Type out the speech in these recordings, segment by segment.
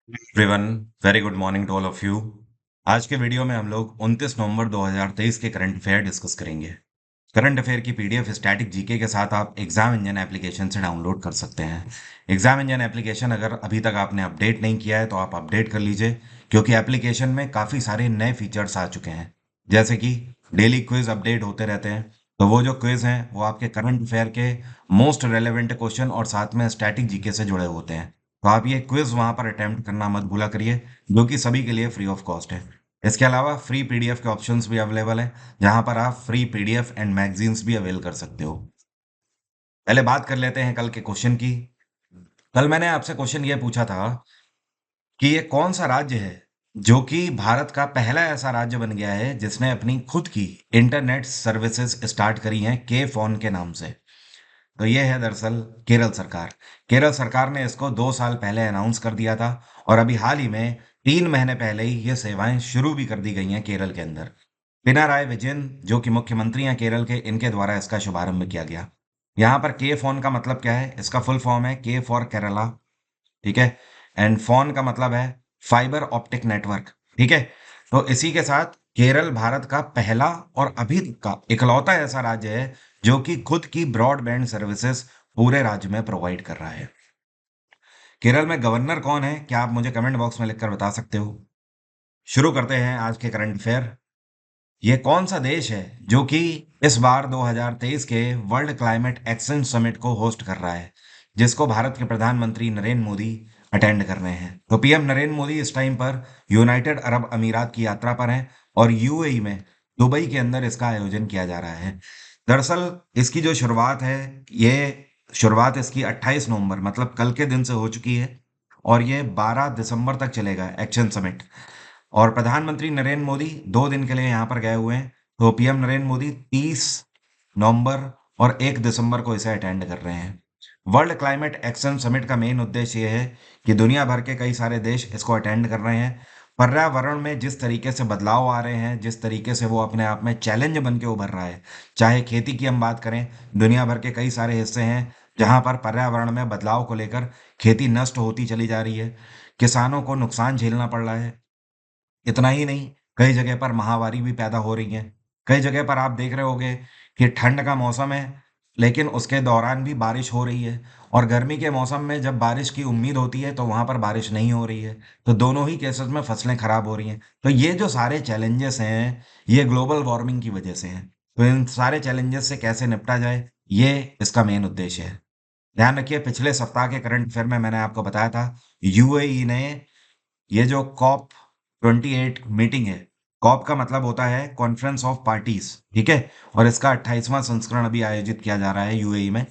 Everyone, very good morning to all of you. आज के video में हम लोग 29 नवंबर 2023 के करंट अफेयर डिस्कस करेंगे। करंट अफेयर की पीडीएफ स्टैटिक जीके के साथ आप एग्जाम इंजन एप्लीकेशन से डाउनलोड कर सकते हैं। एग्जाम इंजन एप्लीकेशन अगर अभी तक आपने अपडेट नहीं किया है तो आप अपडेट कर लीजिए, क्योंकि एप्लीकेशन में काफ़ी सारे नए फीचर्स आ चुके हैं। जैसे कि डेली क्विज अपडेट होते रहते हैं, तो वो जो क्विज हैं वो आपके करंट अफेयर के मोस्ट रेलेवेंट क्वेश्चन और साथ में स्टैटिक जीके से जुड़े होते हैं। तो आप ये क्विज वहां पर अटेम्प्ट करना मत भूला करिए, जो कि सभी के लिए फ्री ऑफ कॉस्ट है। इसके अलावा फ्री पीडीएफ के ऑप्शंस भी अवेलेबल हैं, जहां पर आप फ्री पीडीएफ एंड मैगजीन्स भी अवेल कर सकते हो। पहले बात कर लेते हैं कल के क्वेश्चन की। कल मैंने आपसे क्वेश्चन ये पूछा था कि ये कौन सा राज्य है जो कि भारत का पहला ऐसा राज्य बन गया है जिसने अपनी खुद की इंटरनेट सर्विसेज स्टार्ट करी हैं के फोन के नाम से। तो ये है दरअसल केरल सरकार। केरल सरकार ने इसको 2 साल पहले अनाउंस कर दिया था, और अभी हाल ही में 3 महीने पहले ही ये सेवाएं शुरू भी कर दी गई हैं केरल के अंदर। पिनाराय विजयन, जो कि मुख्यमंत्री हैं केरल के, इनके द्वारा इसका शुभारंभ किया गया। यहाँ पर के फोन का मतलब क्या है? इसका फुल फॉर्म है के फॉर केरला। ठीक है। एंड फोन का मतलब है फाइबर ऑप्टिक नेटवर्क। ठीक है। तो इसी के साथ केरल भारत का पहला और अभी तक का इकलौता ऐसा राज्य है जो कि खुद की ब्रॉडबैंड सर्विसेज पूरे राज्य में प्रोवाइड कर रहा है। केरल में गवर्नर कौन है, क्या आप मुझे कमेंट बॉक्स में लिखकर बता सकते हो? शुरू करते हैं आज के करंट अफेयर। ये कौन सा देश है जो कि इस बार 2023 के वर्ल्ड क्लाइमेट एक्शन समिट को होस्ट कर रहा है, जिसको भारत के प्रधानमंत्री नरेंद्र मोदी अटेंड कर रहे हैं? तो पीएम नरेंद्र मोदी इस टाइम पर यूनाइटेड अरब अमीरात की यात्रा पर हैं, और यूएई में दुबई के अंदर इसका आयोजन किया जा रहा है। दरअसल इसकी जो शुरुआत है, ये शुरुआत इसकी 28 नवंबर मतलब कल के दिन से हो चुकी है, और ये 12 दिसंबर तक चलेगा एक्शन समिट। और प्रधानमंत्री नरेंद्र मोदी 2 दिन के लिए यहाँ पर गए हुए हैं। तो पीएम नरेंद्र मोदी 30 नवंबर और 1 दिसंबर को इसे अटेंड कर रहे हैं। वर्ल्ड क्लाइमेट एक्शन समिट का मेन उद्देश्य ये है कि दुनिया भर के कई सारे देश इसको अटेंड कर रहे हैं। पर्यावरण में जिस तरीके से बदलाव आ रहे हैं, जिस तरीके से वो अपने आप में चैलेंज बन के उभर रहा है, चाहे खेती की हम बात करें, दुनिया भर के कई सारे हिस्से हैं जहां पर पर्यावरण में बदलाव को लेकर खेती नष्ट होती चली जा रही है, किसानों को नुकसान झेलना पड़ रहा है। इतना ही नहीं, कई जगह पर महामारी भी पैदा हो रही हैं। कई जगह पर आप देख रहे होंगे कि ठंड का मौसम है, लेकिन उसके दौरान भी बारिश हो रही है, और गर्मी के मौसम में जब बारिश की उम्मीद होती है तो वहाँ पर बारिश नहीं हो रही है। तो दोनों ही केसेस में फसलें खराब हो रही हैं। तो ये जो सारे चैलेंजेस हैं, ये ग्लोबल वार्मिंग की वजह से हैं। तो इन सारे चैलेंजेस से कैसे निपटा जाए, ये इसका मेन उद्देश्य है। ध्यान रखिए, पिछले सप्ताह के करंट अफेयर में मैंने आपको बताया था यूएई ने ये जो कॉप 28 मीटिंग है, कॉप का मतलब होता है कॉन्फ्रेंस ऑफ पार्टीज। ठीक है। और इसका 28वां संस्करण अभी आयोजित किया जा रहा है यूएई में।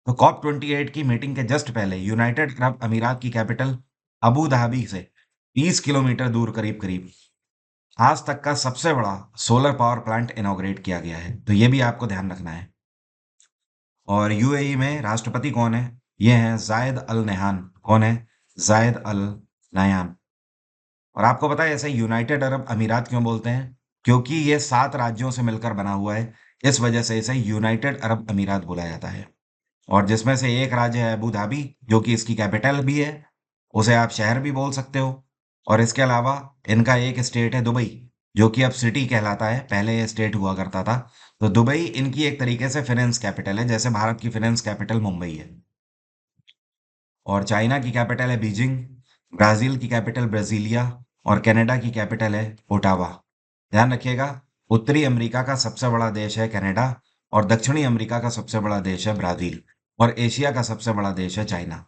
तो कॉप 28 की मीटिंग के जस्ट पहले यूनाइटेड अरब अमीरात की कैपिटल अबू धाबी से 30 किलोमीटर दूर करीब करीब आज तक का सबसे बड़ा सोलर पावर प्लांट इनॉग्रेट किया गया है। तो ये भी आपको ध्यान रखना है। और यूएई में राष्ट्रपति कौन है? ये हैं जायद अल नहान। कौन है? जायद अल नहान। और आपको पता है ऐसे यूनाइटेड अरब अमीरात क्यों बोलते हैं? क्योंकि ये 7 राज्यों से मिलकर बना हुआ है, इस वजह से इसे यूनाइटेड अरब अमीरात बोला जाता है। और जिसमें से एक राज्य है अबू धाबी, जो कि इसकी कैपिटल भी है। उसे आप शहर भी बोल सकते हो। और इसके अलावा इनका एक स्टेट है दुबई, जो कि अब सिटी कहलाता है, पहले ये स्टेट हुआ करता था। तो दुबई इनकी एक तरीके से फाइनेंस कैपिटल है, जैसे भारत की फाइनेंस कैपिटल मुंबई है। और चाइना की कैपिटल है बीजिंग, ब्राजील की कैपिटल ब्राजीलिया, और कनाडा की कैपिटल है ओटावा। ध्यान रखिएगा, उत्तरी अमेरिका का सबसे बड़ा देश है कनाडा, और दक्षिणी अमेरिका का सबसे बड़ा देश है ब्राजील, और एशिया का सबसे बड़ा देश है चाइना।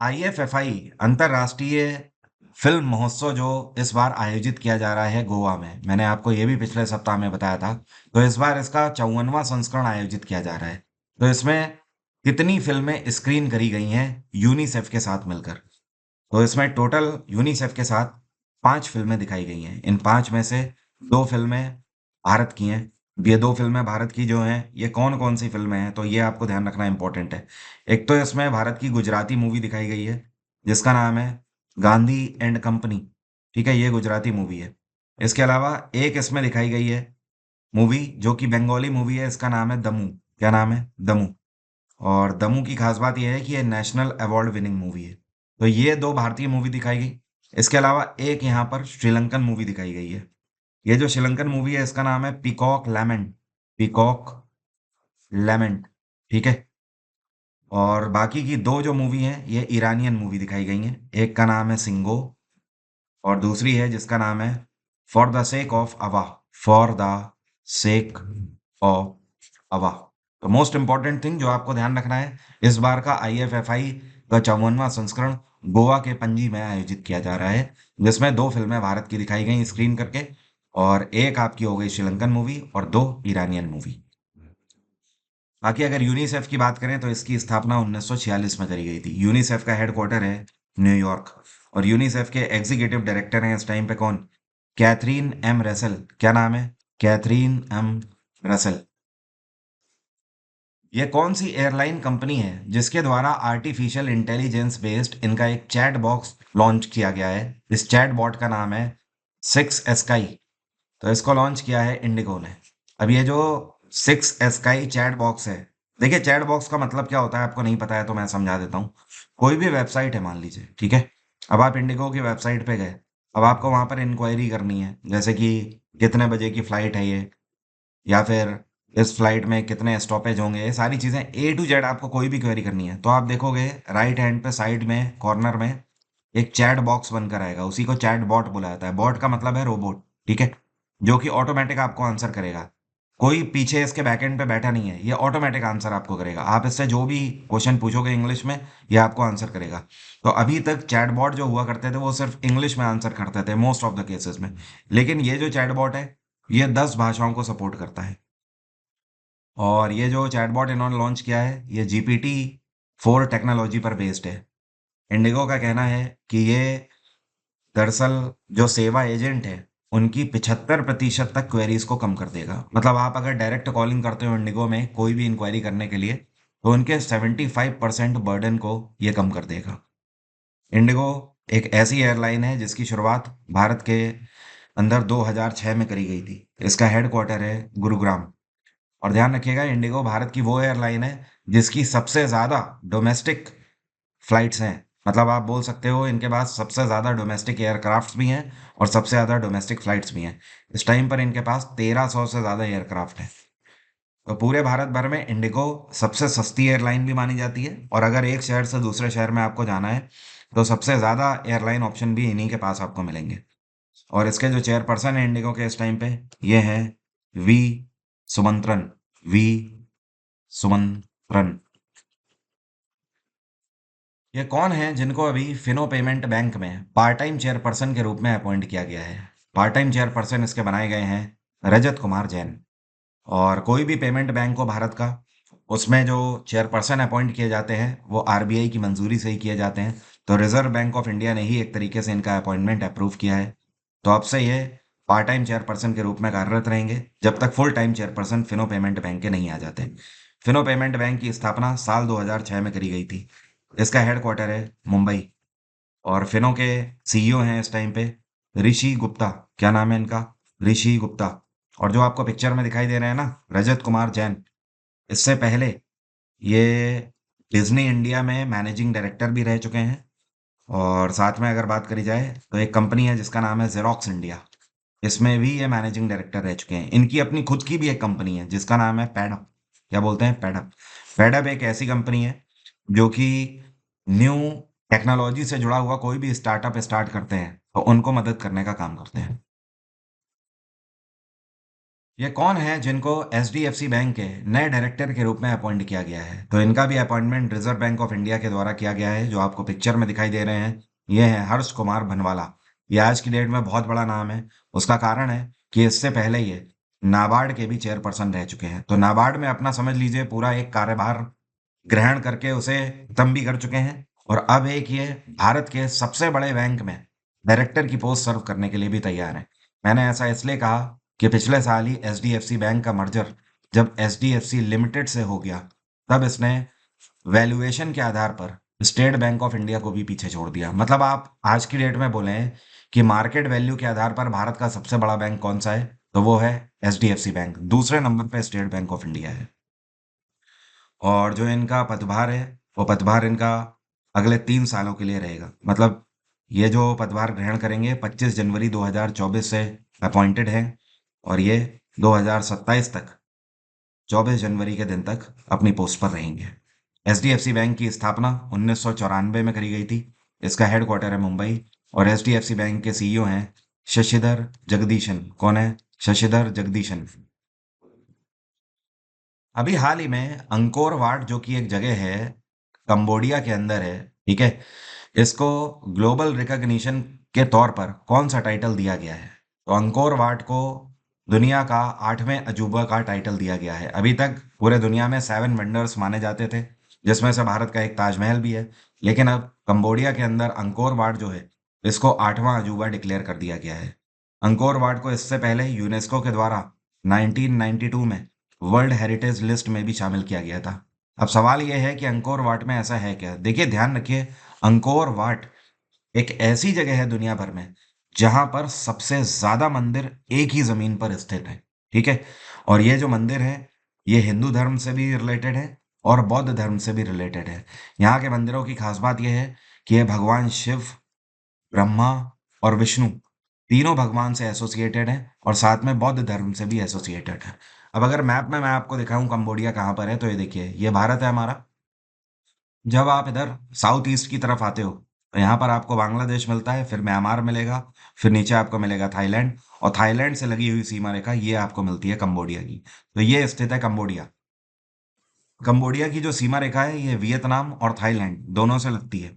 आईएफएफआई अंतरराष्ट्रीय फिल्म महोत्सव जो इस बार आयोजित किया जा रहा है गोवा में, मैंने आपको ये भी पिछले सप्ताह में बताया था। तो इस बार इसका 54वां संस्करण आयोजित किया जा रहा है। तो इसमें कितनी फिल्में स्क्रीन करी गई हैं यूनिसेफ के साथ मिलकर? तो इसमें टोटल यूनिसेफ के साथ 5 फिल्में दिखाई गई हैं। इन 5 में से 2 फिल्में भारत की हैं। ये 2 फिल्में भारत की जो हैं, ये कौन कौन सी फिल्में हैं, तो ये आपको ध्यान रखना इंपॉर्टेंट है। एक तो इसमें भारत की गुजराती मूवी दिखाई गई है, जिसका नाम है गांधी एंड कंपनी। ठीक है, ये गुजराती मूवी है। इसके अलावा एक इसमें दिखाई गई है मूवी जो कि बंगाली मूवी है, इसका नाम है दमू। क्या नाम है? दमू। और दमू की खास बात यह है कि ये नेशनल अवार्ड विनिंग मूवी है। तो ये दो भारतीय मूवी दिखाई गई। इसके अलावा एक यहाँ पर श्रीलंकन मूवी दिखाई गई है। ये जो श्रीलंकन मूवी है इसका नाम है पीकॉक लेमेंट। पीकॉक लेमेंट। ठीक है। और बाकी की दो जो मूवी हैं ये ईरानियन मूवी दिखाई गई हैं। एक का नाम है सिंगो और दूसरी है जिसका नाम है फॉर द सेक ऑफ अवा। फॉर द सेक ऑफ अवा। तो मोस्ट इंपॉर्टेंट थिंग जो आपको ध्यान रखना है, इस बार का IFFI का 54वां संस्करण गोवा के पणजी में आयोजित किया जा रहा है, जिसमें दो फिल्में भारत की दिखाई गई स्क्रीन करके, और एक आपकी हो गई श्रीलंकन मूवी और दो ईरानियन मूवी। बाकी अगर यूनिसेफ की बात करें तो इसकी स्थापना 1946 में करी गई थी। यूनिसेफ का हेडक्वार्टर है न्यूयॉर्क। और यूनिसेफ के एग्जीक्यूटिव डायरेक्टर हैं इस टाइम पे कौन? Katherine M Russell. क्या नाम है? Katherine M Russell. ये कौन सी एयरलाइन कंपनी है जिसके द्वारा आर्टिफिशियल इंटेलिजेंस बेस्ड इनका एक चैट बॉक्स लॉन्च किया गया है? इस चैट बॉट का नाम है सिक्स स्काई। तो इसको लॉन्च किया है इंडिगो ने। अब ये जो सिक्स स्काई चैट बॉक्स है, देखिए चैट बॉक्स का मतलब क्या होता है आपको नहीं पता है तो मैं समझा देता हूँ। कोई भी वेबसाइट है मान लीजिए, ठीक है। अब आप इंडिगो की वेबसाइट पे गए। अब आपको वहां पर इंक्वायरी करनी है, जैसे कि कितने बजे की फ्लाइट है ये, या फिर इस फ्लाइट में कितने स्टॉपेज होंगे, ये सारी चीजें A to Z आपको कोई भी क्वेरी करनी है तो आप देखोगे राइट हैंड पे साइड में कॉर्नर में एक चैट बॉक्स बनकर आएगा, उसी को चैट बॉट बोला जाता है। बॉट का मतलब है रोबोट, ठीक है, जो कि ऑटोमेटिक आपको आंसर करेगा। कोई पीछे इसके बैकएंड पे बैठा नहीं है, ये ऑटोमेटिक आंसर आपको करेगा। आप इससे जो भी क्वेश्चन पूछोगे इंग्लिश में, ये आपको आंसर करेगा। तो अभी तक चैटबॉट जो हुआ करते थे वो सिर्फ इंग्लिश में आंसर करते थे मोस्ट ऑफ द केसेस में, लेकिन ये जो चैटबॉट है ये 10 भाषाओं को सपोर्ट करता है। और ये जो चैटबॉट इन्होंने लॉन्च किया है ये GPT-4 टेक्नोलॉजी पर बेस्ड है। इंडिगो का कहना है कि ये दरअसल जो सेवा एजेंट है उनकी 75% तक क्वेरीज को कम कर देगा। मतलब आप अगर डायरेक्ट कॉलिंग करते हो इंडिगो में कोई भी इंक्वायरी करने के लिए, तो उनके 75% बर्डन को ये कम कर देगा। इंडिगो एक ऐसी एयरलाइन है जिसकी शुरुआत भारत के अंदर 2006 में करी गई थी। इसका हेडक्वार्टर है गुरुग्राम। और ध्यान रखिएगा इंडिगो भारत की वो एयरलाइन है जिसकी सबसे ज़्यादा डोमेस्टिक फ्लाइट्स हैं। मतलब आप बोल सकते हो इनके पास सबसे ज़्यादा डोमेस्टिक एयरक्राफ्ट्स भी हैं और सबसे ज़्यादा डोमेस्टिक फ्लाइट्स भी हैं। इस टाइम पर इनके पास 1300 से ज़्यादा एयरक्राफ्ट हैं। तो पूरे भारत भर में इंडिगो सबसे सस्ती एयरलाइन भी मानी जाती है, और अगर एक शहर से दूसरे शहर में आपको जाना है तो सबसे ज़्यादा एयरलाइन ऑप्शन भी इन्हीं के पास आपको मिलेंगे। और इसके जो चेयरपर्सन है इंडिगो के इस टाइम पे, ये हैं वी सुमंत्रन। वी सुमंत्रन। ये कौन है जिनको अभी फिनो पेमेंट बैंक में पार्ट टाइम चेयरपर्सन के रूप में अपॉइंट किया गया है? पार्ट टाइम चेयरपर्सन इसके बनाए गए हैं रजत कुमार जैन। और कोई भी पेमेंट बैंक हो भारत का, उसमें जो चेयरपर्सन अपॉइंट किए जाते हैं वो RBI की मंजूरी से ही किए जाते हैं। तो रिजर्व बैंक ऑफ इंडिया ने ही एक तरीके से इनका अपॉइंटमेंट अप्रूव किया है। तो अब से ये पार्ट टाइम चेयरपर्सन के रूप में कार्यरत रहेंगे जब तक full time chairperson Fino payment bank के नहीं आ जाते। फिनो पेमेंट बैंक की स्थापना साल 2006 में करी गई थी। इसका हेडक्वार्टर है मुंबई। और फिनो के CEO हैं इस टाइम पे ऋषि गुप्ता। क्या नाम है इनका? ऋषि गुप्ता। और जो आपको पिक्चर में दिखाई दे रहे हैं ना, रजत कुमार जैन, इससे पहले ये डिज्नी इंडिया में मैनेजिंग डायरेक्टर भी रह चुके हैं। और साथ में अगर बात करी जाए तो एक कंपनी है जिसका नाम है जेरोक्स इंडिया, इसमें भी ये मैनेजिंग डायरेक्टर रह चुके हैं। इनकी अपनी खुद की भी एक कंपनी है जिसका नाम है पैडअप। क्या बोलते हैं? पैडअप। पैडअप एक ऐसी कंपनी है जो कि न्यू टेक्नोलॉजी से जुड़ा हुआ कोई भी स्टार्टअप स्टार्ट करते हैं तो उनको मदद करने का काम करते हैं। ये कौन है जिनको HDFC बैंक के नए डायरेक्टर के रूप में अपॉइंट किया गया है? तो इनका भी appointment reserve bank of India के द्वारा किया गया है। जो आपको पिक्चर में दिखाई दे रहे हैं ये है हर्ष कुमार भनवाला। ये आज की डेट में बहुत बड़ा नाम है। उसका कारण है कि इससे पहले ये नाबार्ड के भी चेयरपर्सन रह चुके हैं। तो नाबार्ड में अपना समझ लीजिए पूरा एक कार्यभार ग्रहण करके उसे खत्म भी कर चुके हैं। और अब एक ये भारत के सबसे बड़े बैंक में डायरेक्टर की पोस्ट सर्व करने के लिए भी तैयार है। मैंने ऐसा इसलिए कहा कि पिछले साल ही HDFC बैंक का मर्जर जब HDFC लिमिटेड से हो गया, तब इसने वैल्यूएशन के आधार पर स्टेट बैंक ऑफ इंडिया को भी पीछे छोड़ दिया। मतलब आप आज की डेट में बोले कि मार्केट वैल्यू के आधार पर भारत का सबसे बड़ा बैंक कौन सा है, तो वो है HDFC बैंक। दूसरे नंबर पे स्टेट बैंक ऑफ इंडिया है। और जो इनका पदभार है वो पदभार इनका अगले 3 सालों के लिए रहेगा। मतलब ये जो पदभार ग्रहण करेंगे 25 जनवरी 2024 से अपॉइंटेड हैं और ये 2027 तक 24 जनवरी के दिन तक अपनी पोस्ट पर रहेंगे। एचडीएफसी बैंक की स्थापना 1994 में करी गई थी। इसका हेडक्वार्टर है मुंबई और एचडीएफसी बैंक के सीईओ हैं शशिधर जगदीशन। कौन है? शशिधर जगदीशन। अभी हाल ही में अंकोर वाट जो कि एक जगह है कंबोडिया के अंदर है, ठीक है, इसको ग्लोबल रिकॉग्निशन के तौर पर कौन सा टाइटल दिया गया है? तो अंकोर वाट को दुनिया का 8वें अजूबा का टाइटल दिया गया है। अभी तक पूरे दुनिया में 7 वंडर्स माने जाते थे, जिसमें से भारत का एक ताजमहल भी है। लेकिन अब कंबोडिया के अंदर अंकोर वाट जो है इसको 8वां अजूबा डिक्लेयर कर दिया गया है। अंकोर वाट को इससे पहले यूनेस्को के द्वारा 1992 में वर्ल्ड हेरिटेज लिस्ट में भी शामिल किया गया था। अब सवाल यह है कि अंकोर वाट में ऐसा है क्या? देखिए, ध्यान रखिए, अंकोर वाट एक ऐसी जगह है दुनिया भर में जहां पर सबसे ज्यादा मंदिर एक ही जमीन पर स्थित है, ठीक है। और ये जो मंदिर है ये हिंदू धर्म से भी रिलेटेड है और बौद्ध धर्म से भी रिलेटेड है। यहाँ के मंदिरों की खास बात यह है कि ये भगवान शिव, ब्रह्मा और विष्णु तीनों भगवान से एसोसिएटेड है और साथ में बौद्ध धर्म से भी एसोसिएटेड है। अब अगर मैप में मैं आपको दिखाऊं कंबोडिया कहाँ पर है, तो ये देखिए, ये भारत है हमारा। जब आप इधर साउथ ईस्ट की तरफ आते हो तो यहाँ पर आपको बांग्लादेश मिलता है, फिर म्यांमार मिलेगा, फिर नीचे आपको मिलेगा थाईलैंड, और थाईलैंड से लगी हुई सीमा रेखा ये आपको मिलती है कंबोडिया की। तो ये स्थित है कंबोडिया। कंबोडिया की जो सीमा रेखा है ये वियतनाम और थाईलैंड दोनों से लगती है।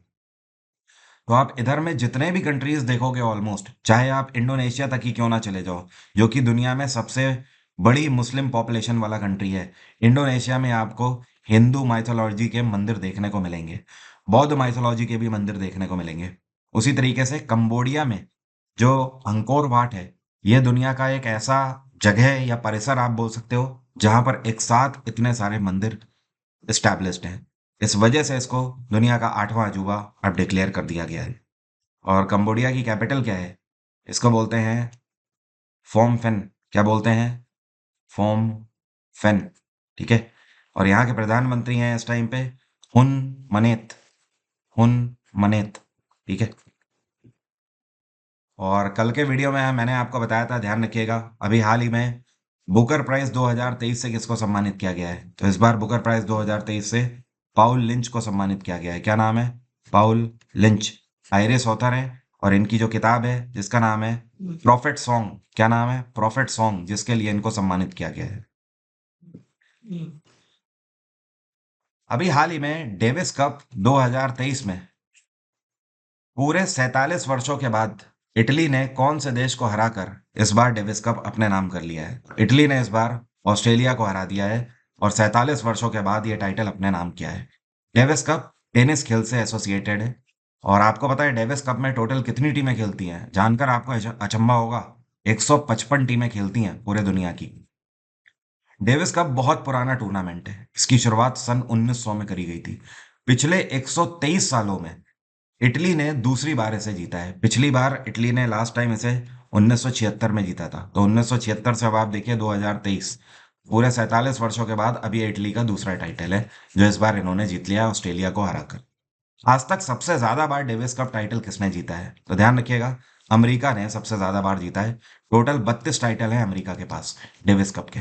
तो आप इधर में जितने भी कंट्रीज देखोगे ऑलमोस्ट, चाहे आप इंडोनेशिया तक ही क्यों ना चले जाओ, जो कि दुनिया में सबसे बड़ी मुस्लिम पॉपुलेशन वाला कंट्री है, इंडोनेशिया में आपको हिंदू माइथोलॉजी के मंदिर देखने को मिलेंगे, बौद्ध माइथोलॉजी के भी मंदिर देखने को मिलेंगे। उसी तरीके से कंबोडिया में जो अंकोर वाट है ये दुनिया का एक ऐसा जगह या परिसर आप बोल सकते हो जहां पर एक साथ इतने सारे मंदिर इस्टेब्लिश्ड हैं। इस वजह से इसको दुनिया का 8वां अजूबा अब डिक्लेयर कर दिया गया है। और कंबोडिया की कैपिटल क्या है? इसको बोलते हैं फोम फेन। क्या बोलते हैं? फोम फेन, ठीक है। और यहाँ के प्रधानमंत्री हैं इस टाइम पे हुन मनेत। हुन मनेत, ठीक है। और कल के वीडियो में मैंने आपको बताया था, ध्यान रखिएगा, अभी हाल ही में बुकर प्राइज 2023 से किसको सम्मानित किया गया है? तो इस बार बुकर प्राइज 2023 से पाउल लिंच को सम्मानित किया गया है। क्या नाम है? पाउल लिंच। आयरिश ऑथर है और इनकी जो किताब है जिसका नाम है प्रॉफिट सॉन्ग। क्या नाम है? प्रॉफिट सॉन्ग, जिसके लिए इनको सम्मानित किया गया है। अभी हाल ही में डेविस कप 2023 में पूरे 47 वर्षों के बाद इटली ने कौन से देश को हराकर इस बार डेविस कप अपने नाम कर लिया है? इटली ने इस बार ऑस्ट्रेलिया को हरा दिया है और 47 वर्षों के बाद ये टाइटल अपने नाम किया है। डेविस कप टेनिस खेल से एसोसिएटेड है। और आपको पता है डेविस कप में टोटल कितनी टीमें खेलती हैं? जानकर आपको अचंभा होगा, 155 टीमें खेलती हैं पूरे दुनिया की। डेविस कप बहुत पुराना टूर्नामेंट है। इसकी शुरुआत सन 1900 में करी गई थी। पिछले 123 सालों में इटली ने दूसरी बार इसे जीता है। पिछली बार इटली ने लास्ट टाइम इसे 1976 में जीता था। तो 1976 से अब आप देखिए 2023, पूरे 47 वर्षों के बाद अब ये इटली का दूसरा टाइटल है जो इस बार इन्होंने जीत लिया ऑस्ट्रेलिया को हराकर। आज तक सबसे ज्यादा बार डेविस कप टाइटल किसने जीता है? तो ध्यान रखिएगा, अमेरिका ने सबसे ज्यादा बार जीता है। टोटल 32 टाइटल है अमेरिका के पास डेविस कप के।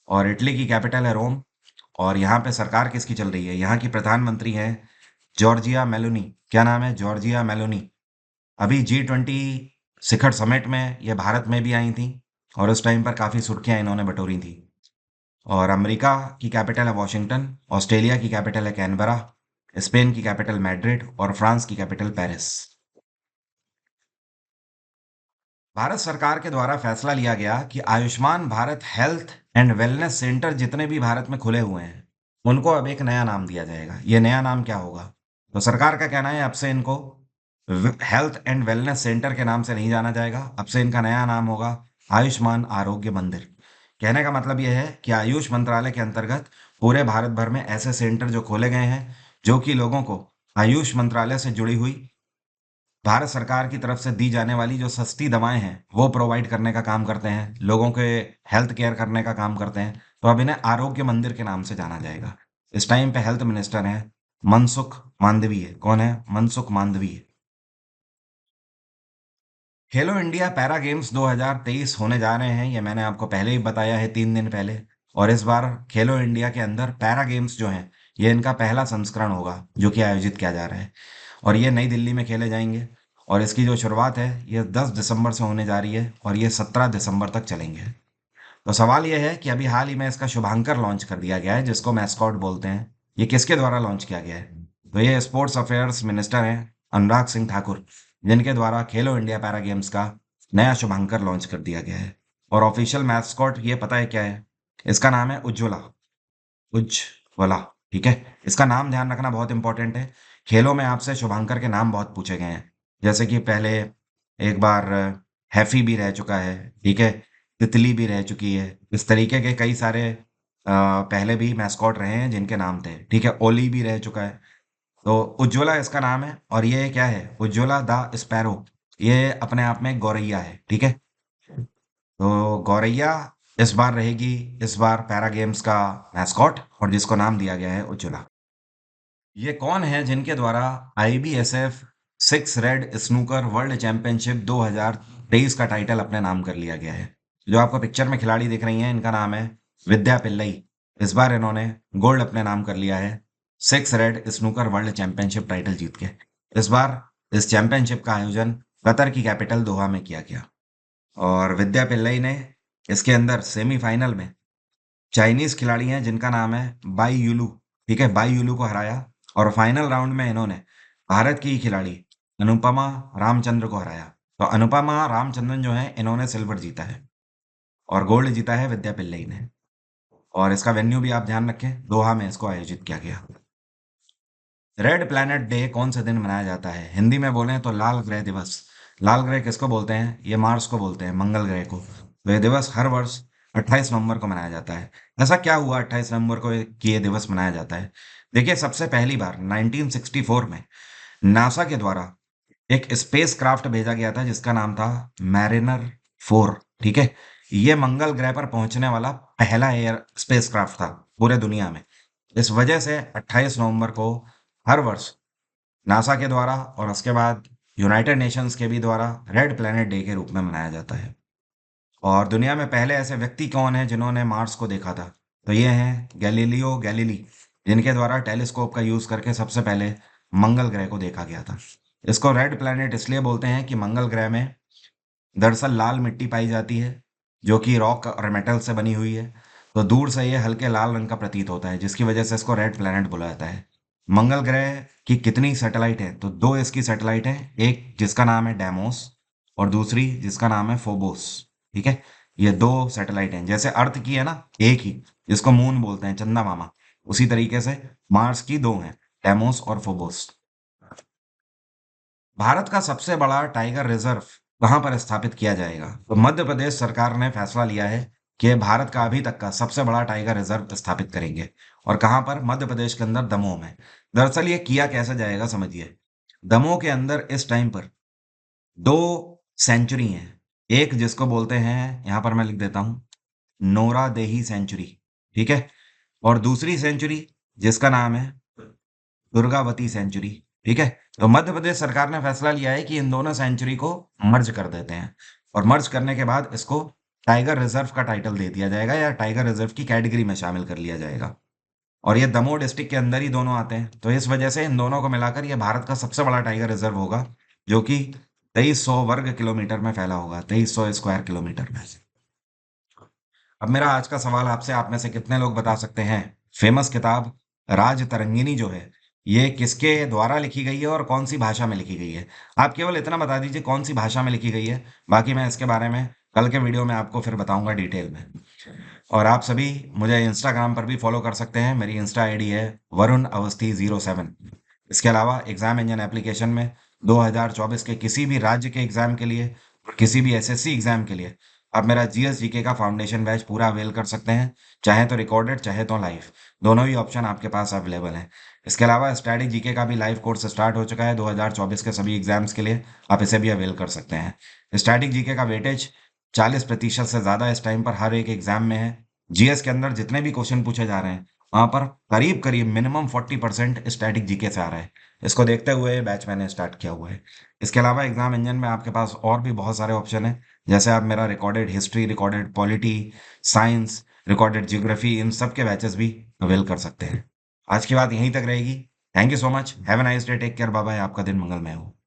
और इटली की कैपिटल है रोम। और यहाँ पे सरकार किसकी चल रही है? यहाँ की प्रधानमंत्री है जॉर्जिया मेलोनी। क्या नाम है? Giorgia Meloni. अभी G20 शिखर समिट में ये भारत में भी आई थी और उस टाइम पर काफ़ी सुर्खियां इन्होंने बटोरी थी। और अमेरिका की कैपिटल है वॉशिंगटन, ऑस्ट्रेलिया की कैपिटल है कैनबरा, स्पेन की कैपिटल मैड्रिड और फ्रांस की कैपिटल पेरिस। भारत सरकार के द्वारा फैसला लिया गया कि Ayushman Bharat health and wellness centre जितने भी भारत में खुले हुए हैं उनको अब एक नया नाम दिया जाएगा। ये नया नाम क्या होगा? तो सरकार का कहना है अब से इनको हेल्थ एंड वेलनेस सेंटर के नाम से नहीं जाना जाएगा। अब से इनका नया नाम होगा आयुष्मान आरोग्य मंदिर। कहने का मतलब यह है कि आयुष मंत्रालय के अंतर्गत पूरे भारत भर में ऐसे सेंटर जो खोले गए हैं जो कि लोगों को आयुष मंत्रालय से जुड़ी हुई भारत सरकार की तरफ से दी जाने वाली जो सस्ती दवाएं हैं वो प्रोवाइड करने का काम करते हैं, लोगों के हेल्थ केयर करने का काम करते हैं। तो अब इन्हें आरोग्य मंदिर के नाम से जाना जाएगा। इस टाइम पे हेल्थ मिनिस्टर हैं मनसुख मांडवीय। कौन है? मनसुख मांडवीय। खेलो इंडिया पैरा गेम्स 2023 होने जा रहे हैं, ये मैंने आपको पहले ही बताया है 3 दिन पहले। और इस बार खेलो इंडिया के अंदर पैरा गेम्स जो हैं, ये इनका पहला संस्करण होगा जो कि आयोजित किया जा रहा है। और ये नई दिल्ली में खेले जाएंगे। और इसकी जो शुरुआत है ये 10 दिसंबर से होने जा रही है और ये 17 दिसंबर तक चलेंगे। तो सवाल ये है कि अभी हाल ही में इसका शुभांकर लॉन्च कर दिया गया है, जिसको मैस्कॉट बोलते हैं। ये किसके द्वारा लॉन्च किया गया है? तो ये स्पोर्ट्स अफेयर्स मिनिस्टर हैं अनुराग सिंह ठाकुर, जिनके द्वारा खेलो इंडिया पैरा गेम्स का नया शुभांकर लॉन्च कर दिया गया है। और ऑफिशियल मैस्कॉट ये पता है क्या है? इसका नाम है उज्ज्वला। उज्ज्वला। ठीक है। इसका नाम ध्यान रखना बहुत इंपॉर्टेंट है। खेलों में आपसे शुभांकर के नाम बहुत पूछे गए हैं। जैसे कि पहले एक बार हैफी भी रह चुका है। ठीक है। तितली भी रह चुकी है। इस तरीके के कई सारे पहले भी मैस्कॉट रहे हैं जिनके नाम थे। ठीक है। ओली भी रह चुका है। तो उज्ज्वला इसका नाम है। और ये क्या है? Ujjwala the sparrow. ये अपने आप में गौरैया है। ठीक है। तो गौरैया इस बार रहेगी, इस बार पैरा गेम्स का मैस्कॉट, और जिसको नाम दिया गया है उज्ज्वला। ये कौन है जिनके द्वारा IBSF six red snooker world championship 2023 का टाइटल अपने नाम कर लिया गया है? जो आपको पिक्चर में खिलाड़ी दिख रही हैं, इनका नाम है विद्या पिल्लई। इस बार इन्होंने गोल्ड अपने नाम कर लिया है, six red snooker world championship title जीत के। इस बार इस चैंपियनशिप का आयोजन कतर की कैपिटल दोहा में किया गया। और विद्या पिल्लई ने इसके अंदर सेमीफाइनल में चाइनीज खिलाड़ी हैं जिनका नाम है बाई युलू। ठीक है। बाई युलू को हराया। और फाइनल राउंड में इन्होंने भारत की ही खिलाड़ी अनुपमा रामचंद्र को हराया। तो अनुपमा रामचंद्रन जो है, इन्होंने सिल्वर जीता है और गोल्ड जीता है विद्या पिल्लई ने। और इसका वेन्यू भी आप ध्यान रखें, दोहा में इसको आयोजित किया गया। रेड प्लैनेट डे कौन से दिन मनाया जाता है? हिंदी में बोलें तो लाल ग्रह दिवस। लाल ग्रह किसको बोलते हैं? ये मार्स को बोलते हैं, मंगल ग्रह को। तो ये दिवस हर वर्ष 28 नवंबर को मनाया जाता है। ऐसा क्या हुआ 28 नवंबर को कि ये दिवस मनाया जाता है? देखिए, सबसे पहली बार 1964 में नासा के द्वारा एक स्पेस क्राफ्ट भेजा गया था जिसका नाम था मैरिनर 4। ठीक है। ये मंगल ग्रह पर पहुंचने वाला पहला एयर स्पेस क्राफ्ट था पूरे दुनिया में। इस वजह से 28 नवंबर को हर वर्ष नासा के द्वारा और उसके बाद यूनाइटेड नेशंस के भी द्वारा रेड प्लैनेट डे के रूप में मनाया जाता है। और दुनिया में पहले ऐसे व्यक्ति कौन है जिन्होंने मार्स को देखा था? तो ये हैं गैलीलियो गैलीली, जिनके द्वारा टेलीस्कोप का यूज करके सबसे पहले मंगल ग्रह को देखा गया था। इसको रेड प्लैनेट इसलिए बोलते हैं कि मंगल ग्रह में दरअसल लाल मिट्टी पाई जाती है, जो कि रॉक और मेटल से बनी हुई है। तो दूर से ये हल्के लाल रंग का प्रतीत होता है, जिसकी वजह से इसको रेड प्लैनेट बोला जाता है। मंगल ग्रह की कितनी सैटेलाइट है? तो दो इसकी सैटेलाइट है, एक जिसका नाम है डेमोस और दूसरी जिसका नाम है फोबोस। ठीक है। ये दो सैटेलाइट हैं, जैसे अर्थ की है ना एक ही, जिसको मून बोलते हैं, चंदा मामा। उसी तरीके से मार्स की दो हैं, डेमोस और फोबोस। भारत का सबसे बड़ा टाइगर रिजर्व कहाँ पर स्थापित किया जाएगा? तो मध्य प्रदेश सरकार ने फैसला लिया है कि भारत का अभी तक का सबसे बड़ा टाइगर रिजर्व स्थापित करेंगे। और कहाँ पर? मध्य प्रदेश के अंदर दमोह में। दरअसल ये किया कैसे जाएगा, समझिए। दमोह के अंदर इस टाइम पर दो सेंचुरी हैं। एक जिसको बोलते हैं, यहां पर मैं लिख देता हूं, नोरा देही सेंचुरी। ठीक है। और दूसरी सेंचुरी जिसका नाम है दुर्गावती सेंचुरी। ठीक है। तो मध्य प्रदेश सरकार ने फैसला लिया है कि इन दोनों सेंचुरी को मर्ज कर देते हैं। और मर्ज करने के बाद इसको टाइगर रिजर्व का टाइटल दे दिया जाएगा या टाइगर रिजर्व की कैटेगरी में शामिल कर लिया जाएगा। और ये दमोह डिस्ट्रिक्ट के अंदर ही दोनों आते हैं, तो इस वजह से इन दोनों को मिलाकर ये भारत का सबसे बड़ा टाइगर रिजर्व होगा, जो कि 2300 वर्ग किलोमीटर में फैला होगा, 2300 स्क्वायर किलोमीटर में। अब मेरा आज का सवाल आपसे, आप में से कितने लोग बता सकते हैं फेमस किताब राज तरंगिणी जो है, ये किसके द्वारा लिखी गई है और कौन सी भाषा में लिखी गई है? आप केवल इतना बता दीजिए कौन सी भाषा में लिखी गई है, बाकी मैं इसके बारे में कल के वीडियो में आपको फिर बताऊंगा डिटेल में। और आप सभी मुझे इंस्टाग्राम पर भी फॉलो कर सकते हैं। मेरी इंस्टा आईडी है वरुण अवस्थी 07। इसके अलावा एग्जाम इंजन एप्लीकेशन में 2024 के किसी भी राज्य के एग्जाम के लिए और किसी भी SSC एग्जाम के लिए आप मेरा GS GK का फाउंडेशन बैच पूरा अवेल कर सकते हैं, चाहे तो रिकॉर्डेड चाहे तो लाइव। दोनों ही ऑप्शन आपके पास अवेलेबल हैं। इसके अलावा स्टैटिक GK का भी लाइव कोर्स स्टार्ट हो चुका है 2024 के सभी एग्जाम्स के लिए, आप इसे भी अवेल कर सकते हैं। स्टैटिक GK का वेटेज 40% से ज़्यादा इस टाइम पर हर एक एग्जाम में है। GS के अंदर जितने भी क्वेश्चन पूछे जा रहे हैं वहाँ पर करीब करीब मिनिमम 40% स्टैटिक जीके से आ रहा है। इसको देखते हुए ये बैच मैंने स्टार्ट किया हुआ है। इसके अलावा एग्जाम इंजन में आपके पास और भी बहुत सारे ऑप्शन हैं, जैसे आप मेरा रिकॉर्डेड हिस्ट्री, recorded polity, science, recorded geography, इन सब के बैचेस भी अवेल कर सकते हैं। आज की बात यहीं तक रहेगी। Thank you so much, have a nice day, take care, bye bye, आपका दिन मंगलमय हो।